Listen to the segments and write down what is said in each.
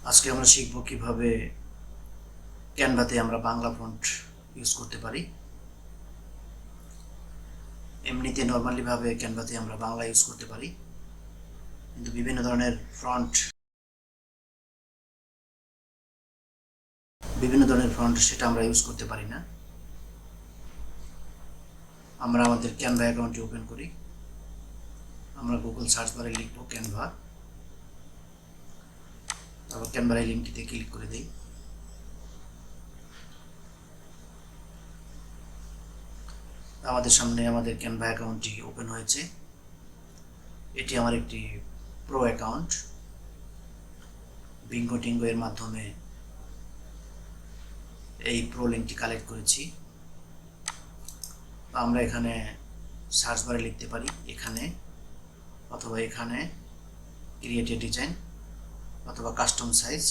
আজকে আমরা শিখব কিভাবে ক্যানভাতে আমরা বাংলা ফন্ট ইউজ করতে পারি। এমনিতে নর্মালি ভাবে ক্যানভাতে আমরা বাংলা ইউজ করতে পারি, কিন্তু বিভিন্ন ধরনের ফন্ট সেটা আমরা ইউজ করতে পারি না। আমরা আমাদের ক্যানভা অ্যাকাউন্টটি ওপেন করি। আমরা গুগল সার্চ বারে লিখব ক্যানভা, তারপর ক্যানভার এই লিঙ্কটিতে ক্লিক করে দিই। আমাদের সামনে আমাদের ক্যানভা অ্যাকাউন্টটি ওপেন হয়েছে। এটি আমার একটি প্রো অ্যাকাউন্ট। বিঙ্গো টিঙ্গো এর মাধ্যমে এই প্রো লিঙ্কটি কালেক্ট করেছি। আমরা এখানে সার্চ বারে লিখতে পারি এখানে, অথবা এখানে ক্রিয়েট এ ডিজাইন, অথবা কাস্টম সাইজ,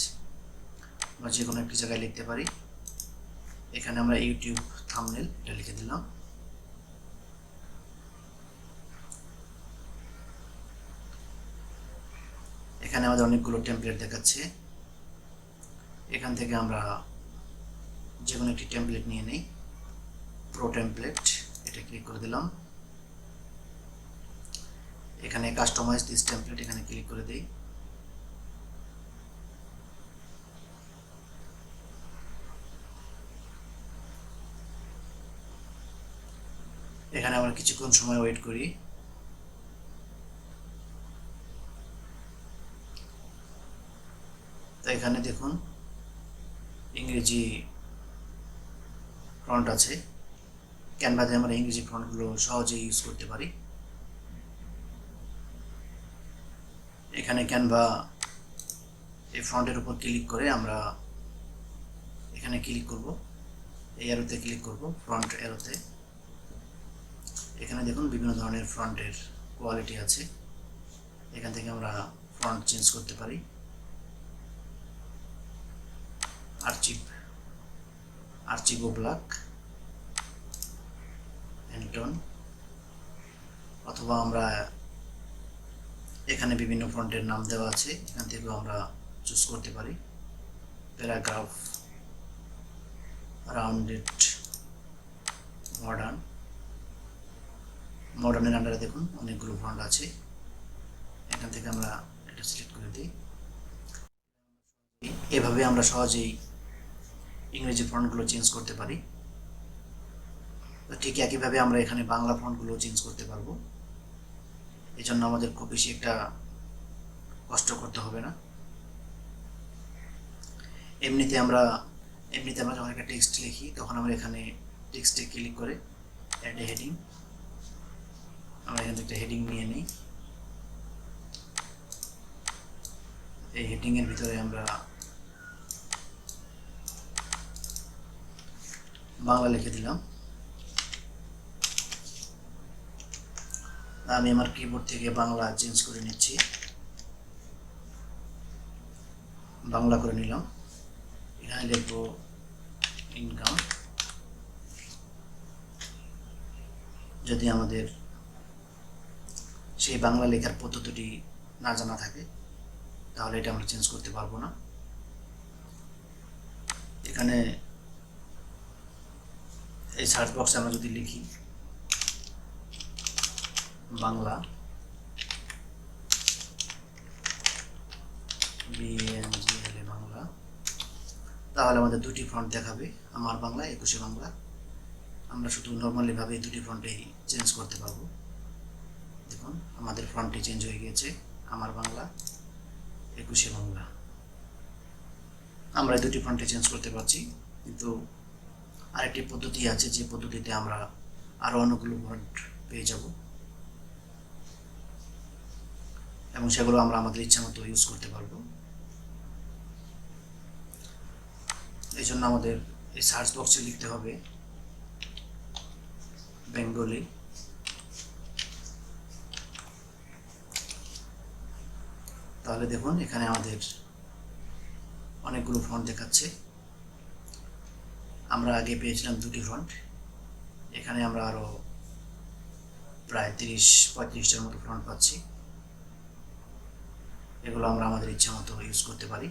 বা যে কোনো একটি জায়গায় লিখতে পারি। এখানে আমরা ইউটিউব থাম্বনেল এটা লিখে দিলাম। এখানে আমাদের অনেকগুলো টেমপ্লেট দেখাচ্ছে। এখান থেকে আমরা যে কোনো একটি টেমপ্লেট নিয়ে নিই। প্রো টেমপ্লেট এটা ক্লিক করে দিলাম। এখানে কাস্টমাইজ দিস টেমপ্লেট এখানে ক্লিক করে দিই। এখানে আমরা কিছুক্ষণ সময় ওয়েট করি। তো এখানে দেখুন ইংরেজি ফন্ট আছে। ক্যানভাতে আমরা ইংরেজি ফন্টগুলো সহজেই ইউজ করতে পারি। এখানে ক্যানভা এই ফন্টের উপর ক্লিক করে আমরা এখানে ক্লিক করব, এই অ্যারোতে ক্লিক করব, ফ্রন্ট অ্যারোতে। এখানে দেখুন বিভিন্ন ধরনের ফন্টের কোয়ালিটি আছে। এখান থেকে আমরা ফন্ট চেঞ্জ করতে পারি। আর্চিভো ব্ল্যাক, অ্যান্টন, অথবা আমরা এখানে বিভিন্ন ফন্টের নাম দেওয়া আছে, এখান থেকেও আমরা চুজ করতে পারি। প্যারাগ্রাফ, রাউন্ডেড, মডার্নের আন্ডারে দেখুন অনেকগুলো ফন্ট আছে। এখান থেকে আমরা এটা সিলেক্ট করে দিই। এভাবে আমরা সহজেই ইংরেজি ফন্টগুলো চেঞ্জ করতে পারি। তো ঠিক একইভাবে আমরা এখানে বাংলা ফন্টগুলো চেঞ্জ করতে পারবো। এই জন্য আমাদের খুব বেশি একটা কষ্ট করতে হবে না। এমনিতে আমরা যখন একটা টেক্সট লিখি তখন আমরা এখানে টেক্সটে ক্লিক করে অ্যাড এ হেডিং, আমরা এখান থেকে একটা হেডিং নিয়ে নিই। এই হেডিং এর ভিতরে আমরা বাংলা লিখে দিলাম। আমি আমার কিবোর্ড থেকে বাংলা চেঞ্জ করে নিচ্ছি, বাংলা করে নিলাম। এখানে লিখব ইনকাম। যদি আমাদের সেই বাংলা লেখার পদ্ধতিটি না জানা থাকে তাহলে এটা আমরা চেঞ্জ করতে পারবো না। এখানে এই সার্চ বক্সে আমরা যদি লিখি বাংলা, BANGLA বাংলা, তাহলে আমাদের দুটি ফন্ট দেখাবে, আমার বাংলা, 21 বাংলা। আমরা শুধু নর্মালি ভাবে দুটি ফন্টেই চেঞ্জ করতে পারবো। দেখুন আমাদের ফন্টটি চেঞ্জ হয়ে গিয়েছে, আমার বাংলা, 21 বাংলা। আমরা দুটি ফন্টে চেঞ্জ করতে পারছি, কিন্তু আরেকটি পদ্ধতি আছে যে পদ্ধতিতে আমরা আরো অনেকগুলো ফন্ট পেয়ে যাব এবং সেগুলো আমরা আমাদের ইচ্ছা মতো ইউজ করতে পারবো। এই জন্য আমাদের এই সার্চ বক্সে লিখতে হবে বেঙ্গলি। তাহলে দেখুন এখানে আমাদের অনেকগুলো ফন্ট দেখাচ্ছে। আমরা আগে পেয়েছিলাম দুটি ফন্ট, এখানে আমরা আরো প্রায় 30-35টার মতো ফন্ট পাচ্ছি। এগুলো আমরা আমাদের ইচ্ছা মতো ইউজ করতে পারি।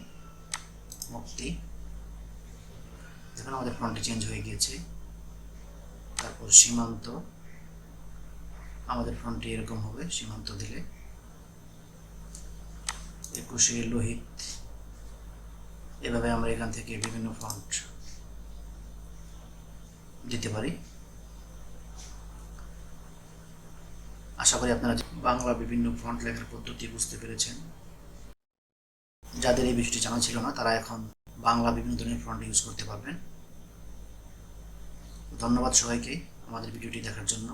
মুক্তি। দেখুন আমাদের ফন্টটি চেঞ্জ হয়ে গিয়েছে। তারপর সীমান্ত, আমাদের ফন্টটি এরকম হবে সীমান্ত দিলে। 21 লোহিত, এভাবে আমরা এখান থেকে বিভিন্ন ফন্ট দিতে পারি। আশা করি আপনারা বাংলা বিভিন্ন ফন্ট লেখার পদ্ধতি বুঝতে পেরেছেন। যাদের এই বিষয়টি জানা ছিল না তারা এখন বাংলা বিভিন্ন ধরনের ফন্ট ইউজ করতে পারবেন। ধন্যবাদ সবাইকে আমাদের ভিডিওটি দেখার জন্য।